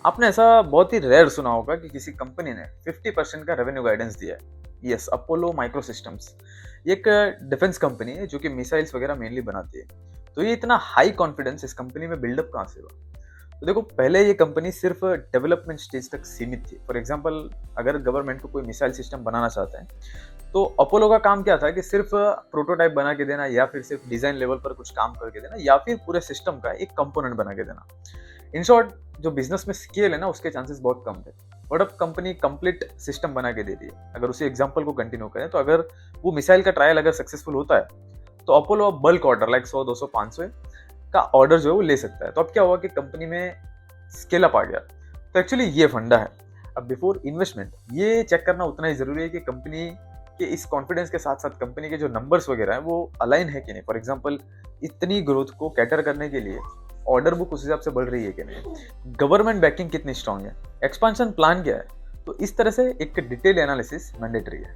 आपने ऐसा बहुत ही रेयर सुना होगा कि किसी कंपनी ने 50% का रेवेन्यू गाइडेंस दिया है। यस, अपोलो माइक्रो सिस्टम्स ये एक डिफेंस कंपनी है जो कि मिसाइल्स वगैरह मेनली बनाती है। तो ये इतना हाई कॉन्फिडेंस इस कंपनी में बिल्डअप कहाँ से हुआ? तो देखो, पहले ये कंपनी सिर्फ डेवलपमेंट स्टेज तक सीमित थी। फॉर एग्जांपल, अगर गवर्नमेंट को कोई मिसाइल सिस्टम बनाना चाहता है तो अपोलो का काम क्या था कि सिर्फ प्रोटोटाइप बना के देना, या फिर सिर्फ डिजाइन लेवल पर कुछ काम करके देना, या फिर पूरे सिस्टम का एक कंपोनेंट बना के देना। इन शॉर्ट, जो बिजनेस में स्केल है ना, उसके चांसेस बहुत कम थे। बट अब कंपनी कंप्लीट सिस्टम बना के दे रही है। अगर उसी एग्जांपल को कंटिन्यू करें तो अगर वो मिसाइल का ट्रायल अगर सक्सेसफुल होता है तो अपोलो अब बल्क ऑर्डर लाइक 100, 200, 500 का ऑर्डर जो है वो ले सकता है। तो अब क्या हुआ कि कंपनी में स्केल अप आ गया। तो एक्चुअली ये फंडा है। अब बिफोर इन्वेस्टमेंट ये चेक करना उतना ही जरूरी है कि कंपनी के इस कॉन्फिडेंस के साथ साथ कंपनी के जो नंबर्स वगैरह है वो अलाइन है कि नहीं। फॉर एग्जांपल, इतनी ग्रोथ को कैटर करने के लिए ऑर्डर बुक उस हिसाब से बढ़ रही है कि नहीं, गवर्नमेंट बैकिंग कितनी स्ट्रांग है, एक्सपांशन प्लान क्या है। तो इस तरह से एक डिटेल एनालिसिस मैंडेटरी है।